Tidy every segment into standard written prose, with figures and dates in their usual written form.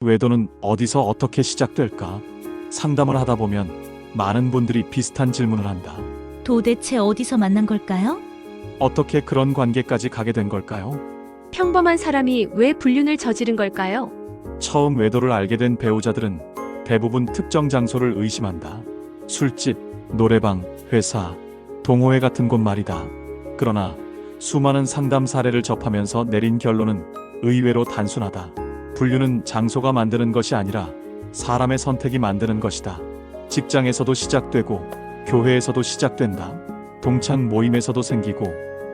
외도는 어디서 어떻게 시작될까? 상담을 하다 보면 많은 분들이 비슷한 질문을 한다. 도대체 어디서 만난 걸까요? 어떻게 그런 관계까지 가게 된 걸까요? 평범한 사람이 왜 불륜을 저지른 걸까요? 처음 외도를 알게 된 배우자들은 대부분 특정 장소를 의심한다. 술집, 노래방, 회사, 동호회 같은 곳 말이다. 그러나 수많은 상담 사례를 접하면서 내린 결론은 의외로 단순하다. 불륜은 장소가 만드는 것이 아니라 사람의 선택이 만드는 것이다. 직장에서도 시작되고 교회에서도 시작된다. 동창 모임에서도 생기고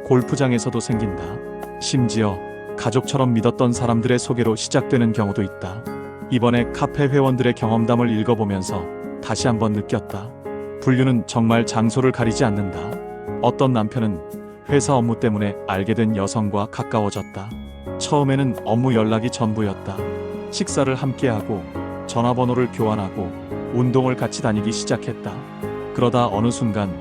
골프장에서도 생긴다. 심지어 가족처럼 믿었던 사람들의 소개로 시작되는 경우도 있다. 이번에 카페 회원들의 경험담을 읽어보면서 다시 한번 느꼈다. 불륜은 정말 장소를 가리지 않는다. 어떤 남편은 회사 업무 때문에 알게 된 여성과 가까워졌다. 처음에는 업무 연락이 전부였다. 식사를 함께하고 전화번호를 교환하고 운동을 같이 다니기 시작했다. 그러다 어느 순간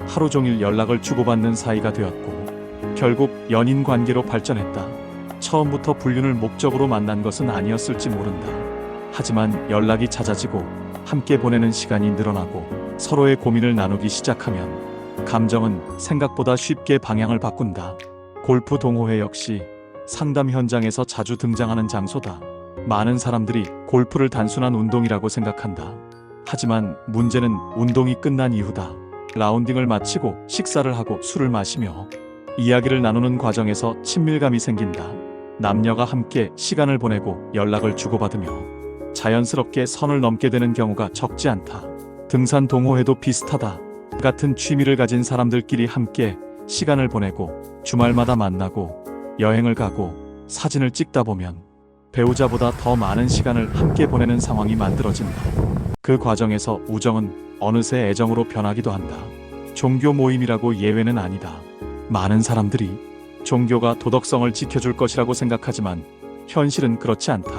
하루 종일 연락을 주고받는 사이가 되었고 결국 연인 관계로 발전했다. 처음부터 불륜을 목적으로 만난 것은 아니었을지 모른다. 하지만 연락이 잦아지고 함께 보내는 시간이 늘어나고 서로의 고민을 나누기 시작하면 감정은 생각보다 쉽게 방향을 바꾼다. 골프 동호회 역시 상담 현장에서 자주 등장하는 장소다. 많은 사람들이 골프를 단순한 운동이라고 생각한다. 하지만 문제는 운동이 끝난 이후다. 라운딩을 마치고 식사를 하고 술을 마시며 이야기를 나누는 과정에서 친밀감이 생긴다. 남녀가 함께 시간을 보내고 연락을 주고받으며 자연스럽게 선을 넘게 되는 경우가 적지 않다. 등산 동호회도 비슷하다. 같은 취미를 가진 사람들끼리 함께 시간을 보내고 주말마다 만나고 여행을 가고 사진을 찍다 보면 배우자보다 더 많은 시간을 함께 보내는 상황이 만들어진다. 그 과정에서 우정은 어느새 애정으로 변하기도 한다. 종교 모임이라고 예외는 아니다. 많은 사람들이 종교가 도덕성을 지켜줄 것이라고 생각하지만 현실은 그렇지 않다.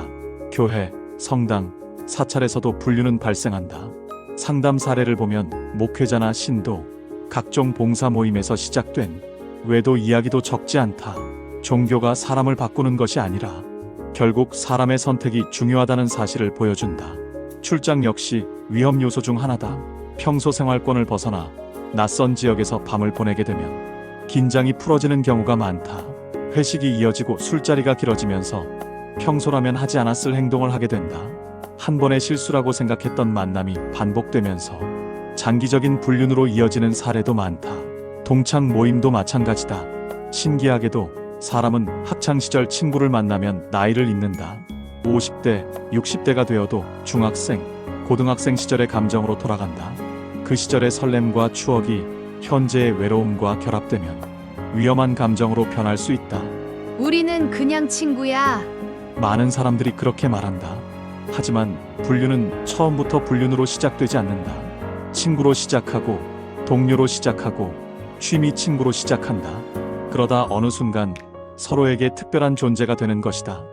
교회, 성당, 사찰에서도 불륜은 발생한다. 상담 사례를 보면 목회자나 신도, 각종 봉사 모임에서 시작된 외도 이야기도 적지 않다. 종교가 사람을 바꾸는 것이 아니라 결국 사람의 선택이 중요하다는 사실을 보여준다. 출장 역시 위험 요소 중 하나다. 평소 생활권을 벗어나 낯선 지역에서 밤을 보내게 되면 긴장이 풀어지는 경우가 많다. 회식이 이어지고 술자리가 길어지면서 평소라면 하지 않았을 행동을 하게 된다. 한 번의 실수라고 생각했던 만남이 반복되면서 장기적인 불륜으로 이어지는 사례도 많다. 동창 모임도 마찬가지다. 신기하게도 사람은 학창시절 친구를 만나면 나이를 잊는다. 50대, 60대가 되어도 중학생, 고등학생 시절의 감정으로 돌아간다. 그 시절의 설렘과 추억이 현재의 외로움과 결합되면 위험한 감정으로 변할 수 있다. 우리는 그냥 친구야. 많은 사람들이 그렇게 말한다. 하지만 불륜은 처음부터 불륜으로 시작되지 않는다. 친구로 시작하고 동료로 시작하고 취미 친구로 시작한다. 그러다 어느 순간 서로에게 특별한 존재가 되는 것이다.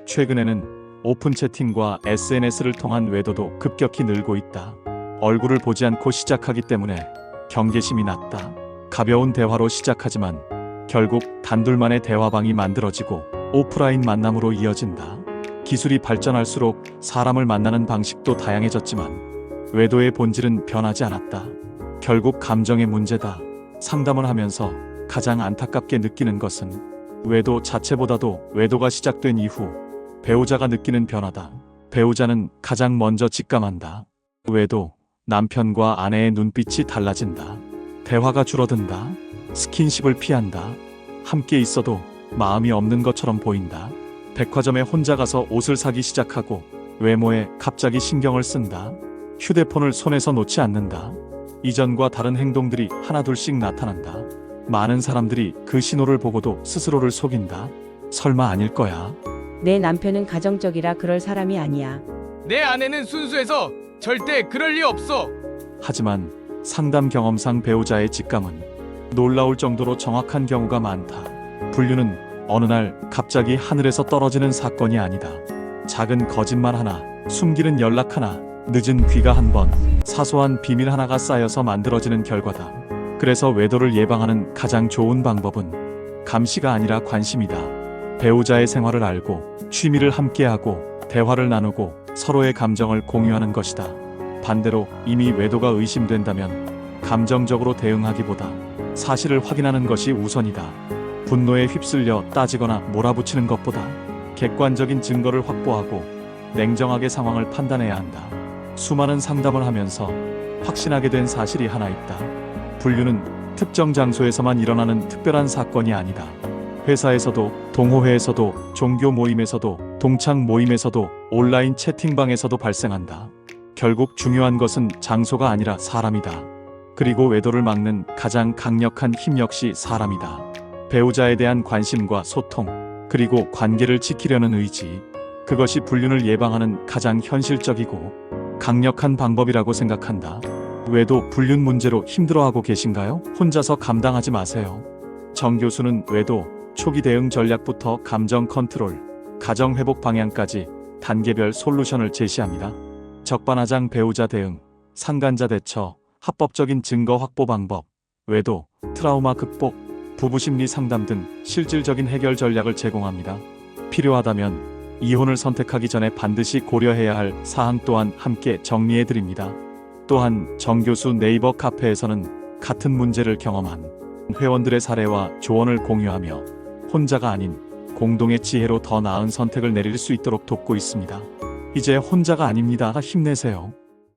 최근에는 오픈 채팅과 SNS를 통한 외도도 급격히 늘고 있다. 얼굴을 보지 않고 시작하기 때문에 경계심이 낮다. 가벼운 대화로 시작하지만 결국 단둘만의 대화방이 만들어지고 오프라인 만남으로 이어진다. 기술이 발전할수록 사람을 만나는 방식도 다양해졌지만 외도의 본질은 변하지 않았다. 결국 감정의 문제다. 상담을 하면서 가장 안타깝게 느끼는 것은 외도 자체보다도 외도가 시작된 이후 배우자가 느끼는 변화다. 배우자는 가장 먼저 직감한다. 외도, 남편과 아내의 눈빛이 달라진다. 대화가 줄어든다. 스킨십을 피한다. 함께 있어도 마음이 없는 것처럼 보인다. 백화점에 혼자 가서 옷을 사기 시작하고 외모에 갑자기 신경을 쓴다. 휴대폰을 손에서 놓지 않는다. 이전과 다른 행동들이 하나둘씩 나타난다. 많은 사람들이 그 신호를 보고도 스스로를 속인다. 설마 아닐 거야. 내 남편은 가정적이라 그럴 사람이 아니야. 내 아내는 순수해서 절대 그럴 리 없어. 하지만 상담 경험상 배우자의 직감은 놀라울 정도로 정확한 경우가 많다. 불륜은 어느 날 갑자기 하늘에서 떨어지는 사건이 아니다. 작은 거짓말 하나, 숨기는 연락 하나, 늦은 귀가 한 번, 사소한 비밀 하나가 쌓여서 만들어지는 결과다. 그래서 외도를 예방하는 가장 좋은 방법은 감시가 아니라 관심이다. 배우자의 생활을 알고 취미를 함께하고 대화를 나누고 서로의 감정을 공유하는 것이다. 반대로 이미 외도가 의심된다면 감정적으로 대응하기보다 사실을 확인하는 것이 우선이다. 분노에 휩쓸려 따지거나 몰아붙이는 것보다 객관적인 증거를 확보하고 냉정하게 상황을 판단해야 한다. 수많은 상담을 하면서 확신하게 된 사실이 하나 있다. 불륜은 특정 장소에서만 일어나는 특별한 사건이 아니다. 회사에서도, 동호회에서도, 종교 모임에서도, 동창 모임에서도, 온라인 채팅방에서도 발생한다. 결국 중요한 것은 장소가 아니라 사람이다. 그리고 외도를 막는 가장 강력한 힘 역시 사람이다. 배우자에 대한 관심과 소통, 그리고 관계를 지키려는 의지. 그것이 불륜을 예방하는 가장 현실적이고 강력한 방법이라고 생각한다. 외도 불륜 문제로 힘들어하고 계신가요? 혼자서 감당하지 마세요. 정 교수는 외도, 초기 대응 전략부터 감정 컨트롤, 가정 회복 방향까지 단계별 솔루션을 제시합니다. 적반하장 배우자 대응, 상간자 대처, 합법적인 증거 확보 방법, 외도, 트라우마 극복, 부부 심리 상담 등 실질적인 해결 전략을 제공합니다. 필요하다면 이혼을 선택하기 전에 반드시 고려해야 할 사항 또한 함께 정리해 드립니다. 또한 정 교수 네이버 카페에서는 같은 문제를 경험한 회원들의 사례와 조언을 공유하며 혼자가 아닌 공동의 지혜로 더 나은 선택을 내릴 수 있도록 돕고 있습니다. 이제 혼자가 아닙니다. 힘내세요.